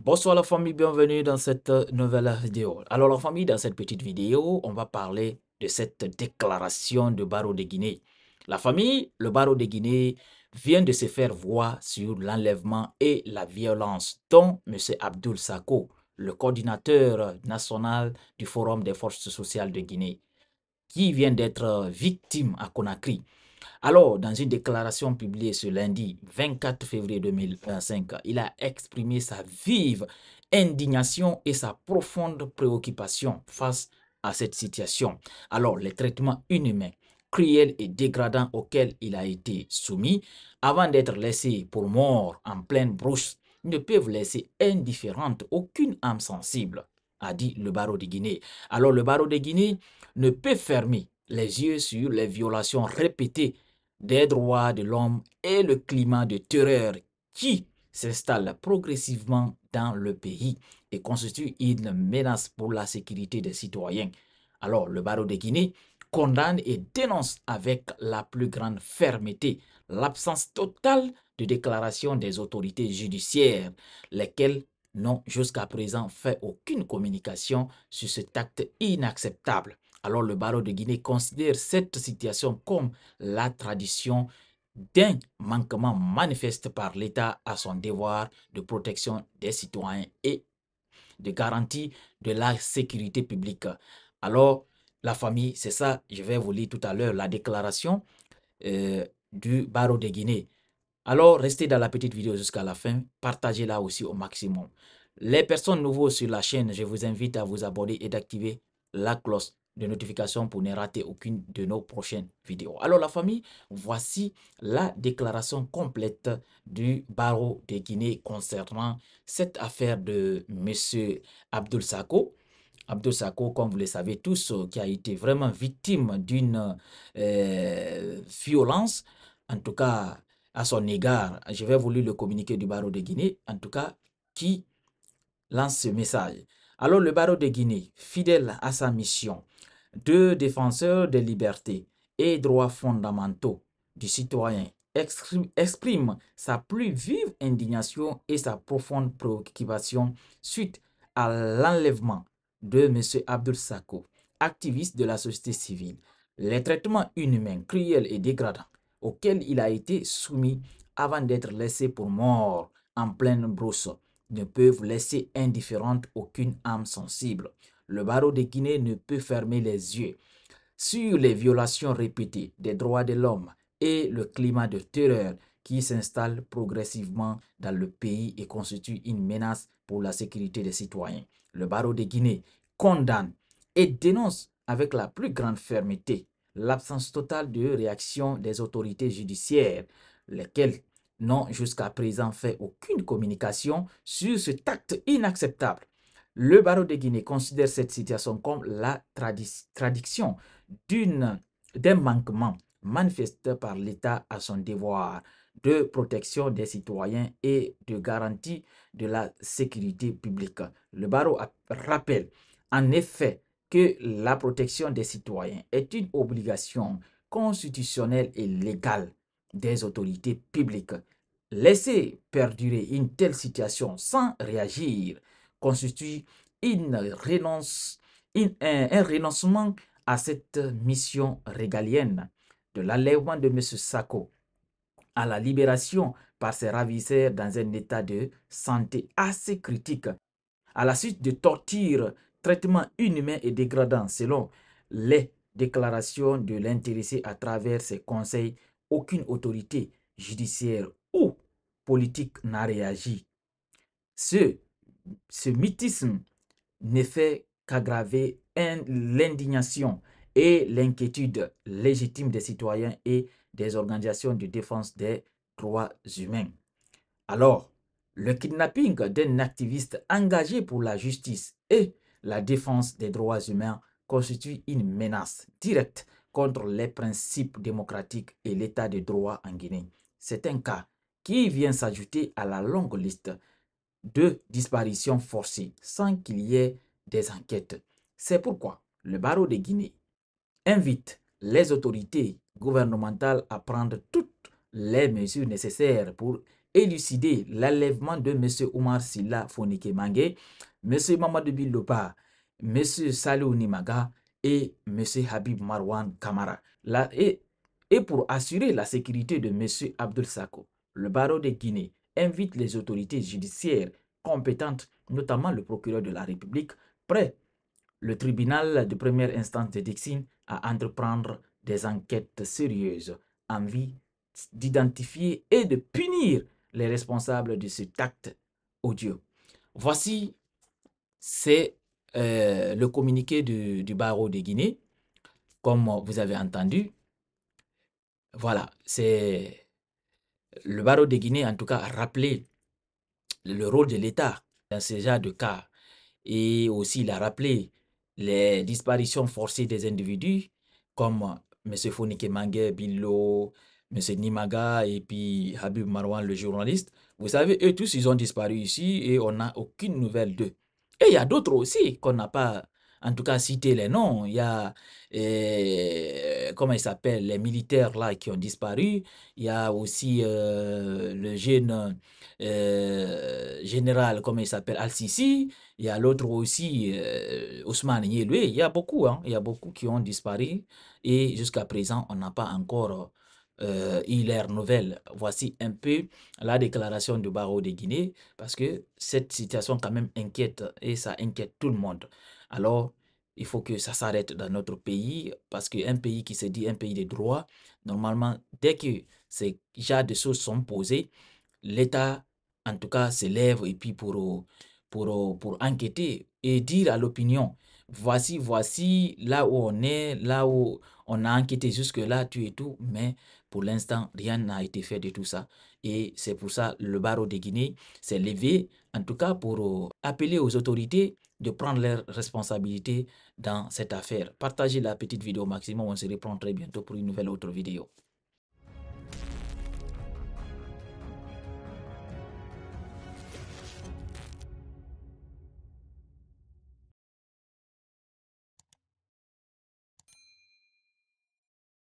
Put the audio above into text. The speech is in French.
Bonsoir la famille, bienvenue dans cette nouvelle vidéo. Alors la famille, dans cette petite vidéo, on va parler de cette déclaration de Barreau de Guinée. La famille, le Barreau de Guinée vient de se faire voir sur l'enlèvement et la violence dont M. Abdoul Sako, le coordinateur national du Forum des forces sociales de Guinée, qui vient d'être victime à Conakry. Alors, dans une déclaration publiée ce lundi 24 février 2025, il a exprimé sa vive indignation et sa profonde préoccupation face à cette situation. Alors, les traitements inhumains, cruels et dégradants auxquels il a été soumis avant d'être laissé pour mort en pleine brousse ne peuvent laisser indifférente aucune âme sensible, a dit le barreau de Guinée. Alors, le barreau de Guinée ne peut fermer les yeux sur les violations répétées des droits de l'homme et le climat de terreur qui s'installe progressivement dans le pays et constitue une menace pour la sécurité des citoyens. Alors, le barreau de Guinée condamne et dénonce avec la plus grande fermeté l'absence totale de déclaration des autorités judiciaires, lesquelles n'ont jusqu'à présent fait aucune communication sur cet acte inacceptable. Alors le barreau de Guinée considère cette situation comme la tradition d'un manquement manifeste par l'État à son devoir de protection des citoyens et de garantie de la sécurité publique. Alors, la famille, c'est ça, je vais vous lire tout à l'heure la déclaration du barreau de Guinée. Alors, restez dans la petite vidéo jusqu'à la fin, partagez-la aussi au maximum. Les personnes nouveaux sur la chaîne, je vous invite à vous abonner et d'activer la cloche de notification pour ne rater aucune de nos prochaines vidéos. Alors la famille, voici la déclaration complète du barreau de Guinée concernant cette affaire de M. Abdoul Sako. Abdoul Sako, comme vous le savez tous, qui a été vraiment victime d'une violence, en tout cas à son égard. Je vais vous lire le communiqué du barreau de Guinée, en tout cas, qui lance ce message. Alors le barreau de Guinée, fidèle à sa mission de défenseur des libertés et droits fondamentaux du citoyen, exprime sa plus vive indignation et sa profonde préoccupation suite à l'enlèvement de M. Abdoul Sako, activiste de la société civile, les traitements inhumains, cruels et dégradants auxquels il a été soumis avant d'être laissé pour mort en pleine brousse ne peuvent laisser indifférente aucune âme sensible. Le barreau de Guinée ne peut fermer les yeux sur les violations répétées des droits de l'homme et le climat de terreur qui s'installe progressivement dans le pays et constitue une menace pour la sécurité des citoyens. Le barreau de Guinée condamne et dénonce avec la plus grande fermeté l'absence totale de réaction des autorités judiciaires, lesquelles n'ont jusqu'à présent fait aucune communication sur cet acte inacceptable. Le barreau de Guinée considère cette situation comme la traduction d'un manquement manifesté par l'État à son devoir de protection des citoyens et de garantie de la sécurité publique. Le barreau rappelle en effet que la protection des citoyens est une obligation constitutionnelle et légale des autorités publiques. Laisser perdurer une telle situation sans réagir constitue un renoncement à cette mission régalienne de l'enlèvement de M. Sako à la libération par ses ravisseurs dans un état de santé assez critique, à la suite de tortures, traitements inhumains et dégradants selon les déclarations de l'intéressé à travers ses conseils. Aucune autorité judiciaire ou politique n'a réagi. Ce mythisme ne fait qu'aggraver l'indignation et l'inquiétude légitime des citoyens et des organisations de défense des droits humains. Alors, le kidnapping d'un activiste engagé pour la justice et la défense des droits humains constitue une menace directe contre les principes démocratiques et l'état de droit en Guinée. C'est un cas qui vient s'ajouter à la longue liste de disparitions forcées sans qu'il y ait des enquêtes. C'est pourquoi le barreau de Guinée invite les autorités gouvernementales à prendre toutes les mesures nécessaires pour élucider l'enlèvement de M. Oumar Silla Fonike Mangue, M. Mamadou Billopa, M. Salou Nimaga et M. Habib Marwan Kamara. Et pour assurer la sécurité de M. Abdel Sako, le barreau de Guinée invite les autorités judiciaires compétentes, notamment le procureur de la République, près le tribunal de première instance de Dixine à entreprendre des enquêtes sérieuses en vue d'identifier et de punir les responsables de cet acte odieux. Voici, c'est le communiqué du barreau de Guinée, comme vous avez entendu. Voilà, c'est le barreau de Guinée, en tout cas, a rappelé le rôle de l'État dans ce genre de cas. Et aussi, il a rappelé les disparitions forcées des individus comme M. Fonike Mangue, Billo, M. Nimaga et puis Habib Marwan, le journaliste. Vous savez, eux tous, ils ont disparu ici et on n'a aucune nouvelle d'eux. Et il y a d'autres aussi qu'on n'a pas, en tout cas, cité les noms. Il y a, comment ils s'appellent, les militaires là qui ont disparu. Il y a aussi le jeune général, comment il s'appelle, Al-Sisi. Il y a l'autre aussi, Ousmane Yelwe. Il y a beaucoup, hein, il y a beaucoup qui ont disparu. Et jusqu'à présent, on n'a pas encore eu leur nouvelle. Voici un peu la déclaration du barreau de Guinée, parce que cette situation quand même inquiète et ça inquiète tout le monde. Alors, il faut que ça s'arrête dans notre pays, parce qu'un pays qui se dit un pays de droit, normalement, dès que ces genres de choses sont posées, l'État, en tout cas, se lève et puis pour enquêter et dire à l'opinion, voici là où on est, là où on a enquêté jusque-là, tu et tout, mais pour l'instant, rien n'a été fait de tout ça. Et c'est pour ça le barreau de Guinée s'est levé, en tout cas pour appeler aux autorités de prendre leurs responsabilités dans cette affaire. Partagez la petite vidéo au maximum, on se reprend très bientôt pour une nouvelle autre vidéo.